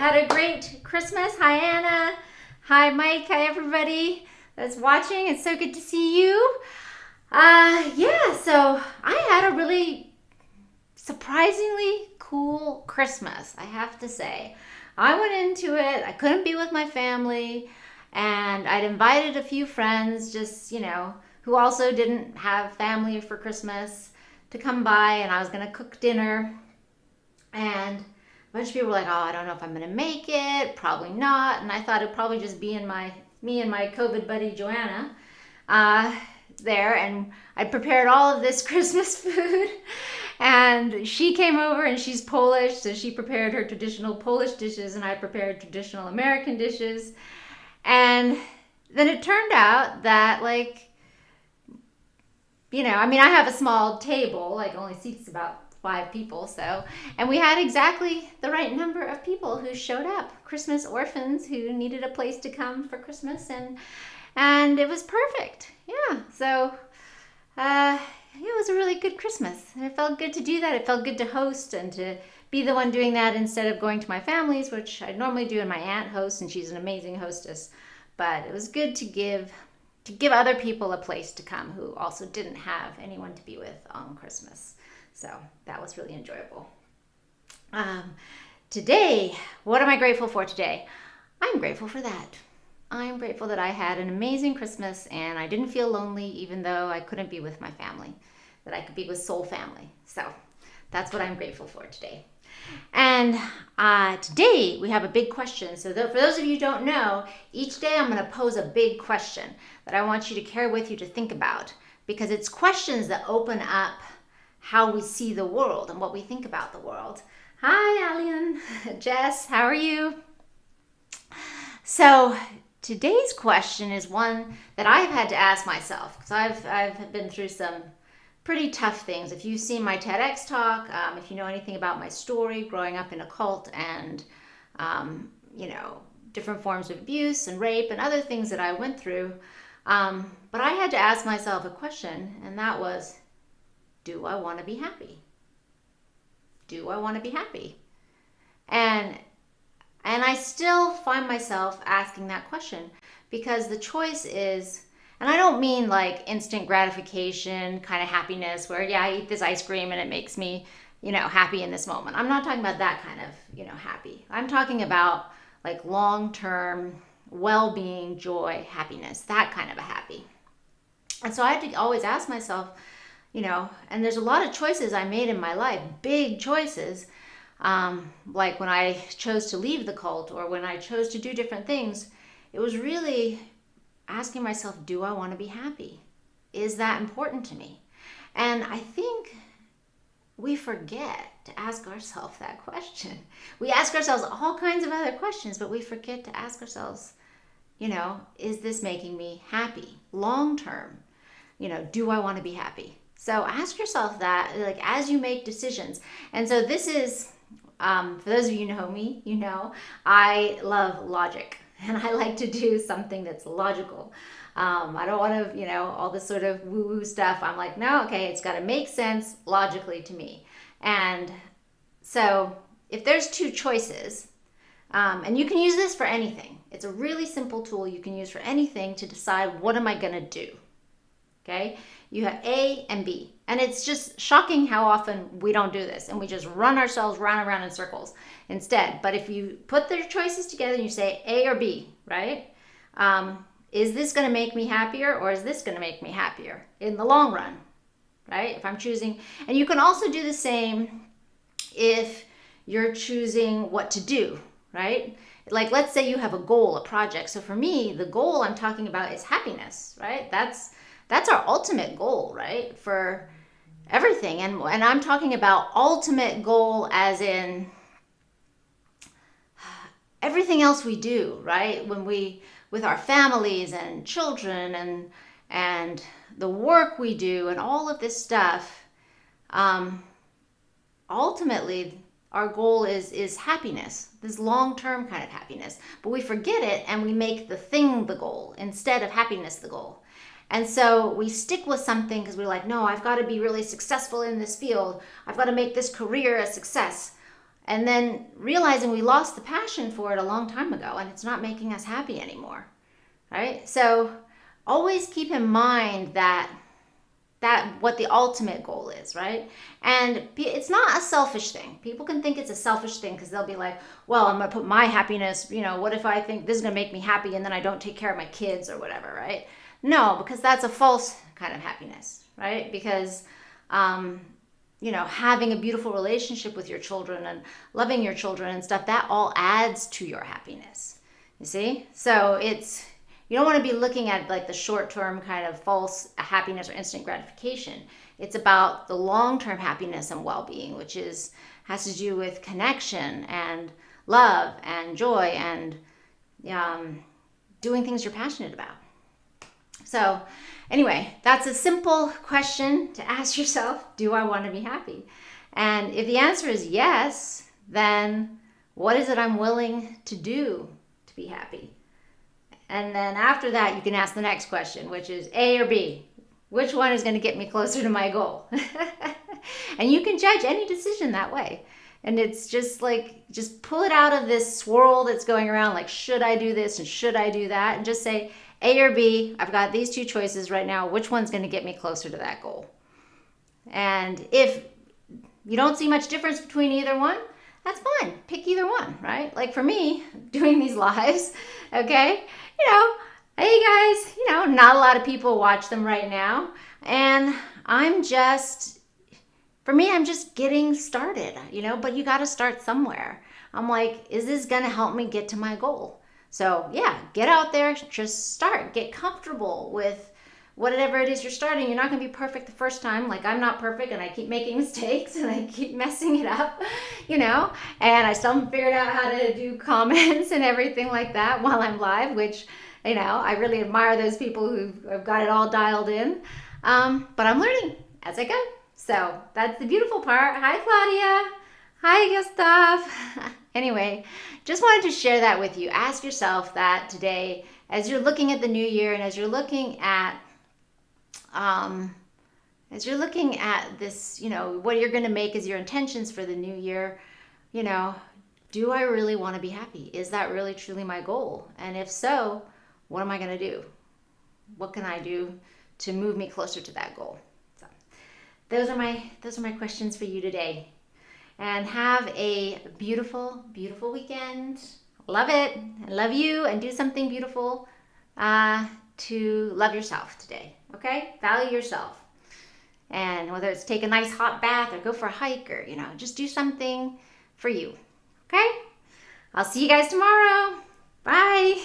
had a great Christmas. Hi, Anna. Hi, Mike. Hi, everybody that's watching. It's so good to see you. So I had a really surprisingly cool Christmas, I have to say. I went into it, I couldn't be with my family, and I'd invited a few friends, who also didn't have family for Christmas, to come by, and I was going to cook dinner. And a bunch of people were like, oh, I don't know if I'm going to make it, probably not. And I thought it'd probably just be me and my COVID buddy, Joanna, there. And I prepared all of this Christmas food. And she came over, and she's Polish, so she prepared her traditional Polish dishes, and I prepared traditional American dishes. And then it turned out that, I have a small table, only seats about 5 people, and we had exactly the right number of people who showed up, Christmas orphans who needed a place to come for Christmas, and it was perfect. It was a really good Christmas. And it felt good to do that. It felt good to host and to be the one doing that instead of going to my family's, which I normally do, and my aunt hosts, and she's an amazing hostess. But it was good to give other people a place to come who also didn't have anyone to be with on Christmas. So that was really enjoyable. Today, what am I grateful for today? I'm grateful for that. I'm grateful that I had an amazing Christmas and I didn't feel lonely even though I couldn't be with my family, that I could be with soul family. So that's what I'm grateful for today. And today we have a big question. So for those of you who don't know, each day I'm going to pose a big question that I want you to carry with you to think about, because it's questions that open up how we see the world and what we think about the world. Hi, Allian. Jess, how are you? So today's question is one that I've had to ask myself, because I've been through some pretty tough things. If you've seen my TEDx talk, if you know anything about my story, growing up in a cult and, different forms of abuse and rape and other things that I went through. But I had to ask myself a question, and that was, do I want to be happy? Do I want to be happy? And I still find myself asking that question, because the choice is, and I don't mean like instant gratification kind of happiness where, I eat this ice cream and it makes me, happy in this moment. I'm not talking about that kind of, happy. I'm talking about like long-term well-being, joy, happiness, that kind of a happy. And so I had to always ask myself, and there's a lot of choices I made in my life, big choices, like when I chose to leave the cult or when I chose to do different things. It was really asking myself, do I want to be happy? Is that important to me? And I think we forget to ask ourselves that question. We ask ourselves all kinds of other questions, but we forget to ask ourselves, is this making me happy long term? Do I want to be happy? So ask yourself that, as you make decisions. And so this is, for those of you who know me, I love logic. And I like to do something that's logical. I don't want to, all this sort of woo-woo stuff. I'm like, no, okay, it's got to make sense logically to me. And so if there's 2 choices, and you can use this for anything. It's a really simple tool you can use for anything to decide, what am I going to do? Okay? You have A and B. And it's just shocking how often we don't do this and we just run ourselves round and round in circles instead. But if you put the choices together and you say A or B, right? Is this going to make me happier, or is this going to make me happier in the long run, right? If I'm choosing, and you can also do the same if you're choosing what to do, right? Like, let's say you have a goal, a project. So for me, the goal I'm talking about is happiness, right? That's our ultimate goal, right? For everything. And I'm talking about ultimate goal as in everything else we do, right? With our families and children and the work we do and all of this stuff, ultimately our goal is happiness, this long-term kind of happiness. But we forget it and we make the thing the goal instead of happiness the goal. And so we stick with something because we're like, no, I've got to be really successful in this field. I've got to make this career a success. and then realizing we lost the passion for it a long time ago and it's not making us happy anymore, right? So always keep in mind that what the ultimate goal is, right? And it's not a selfish thing. People can think it's a selfish thing because they'll be like, well, I'm going to put my happiness, what if I think this is going to make me happy and then I don't take care of my kids or whatever, right? No, because that's a false kind of happiness, right? Because, having a beautiful relationship with your children and loving your children and stuff, that all adds to your happiness, you see? So you don't want to be looking at like the short-term kind of false happiness or instant gratification. It's about the long-term happiness and well-being, which has to do with connection and love and joy and doing things you're passionate about. So anyway, that's a simple question to ask yourself, do I want to be happy? And if the answer is yes, then what is it I'm willing to do to be happy? And then after that, you can ask the next question, which is A or B. Which one is going to get me closer to my goal? And you can judge any decision that way. And it's just pull it out of this swirl that's going around, like, should I do this and should I do that? And just say, A or B, I've got these two choices right now. Which one's going to get me closer to that goal? And if you don't see much difference between either one, that's fine. Pick either one, right? Like for me, doing these lives, okay? Hey guys, not a lot of people watch them right now. And I'm just getting started, but you got to start somewhere. I'm like, is this going to help me get to my goal? So yeah, get out there, just start, get comfortable with whatever it is you're starting. You're not going to be perfect the first time. Like I'm not perfect and I keep making mistakes and I keep messing it up, and I still haven't figured out how to do comments and everything like that while I'm live, which, I really admire those people who have got it all dialed in. But I'm learning as I go. So that's the beautiful part. Hi, Claudia. Hi, Gustav. Anyway, just wanted to share that with you. Ask yourself that today as you're looking at the new year and as you're looking at this, what you're going to make as your intentions for the new year, do I really want to be happy? Is that really truly my goal? And if so, what am I going to do? What can I do to move me closer to that goal? So those are my questions for you today. And have a beautiful, beautiful weekend. Love it. I love you, and do something beautiful to love yourself today. Okay? Value yourself. And whether it's take a nice hot bath or go for a hike or, just do something for you. Okay? I'll see you guys tomorrow. Bye.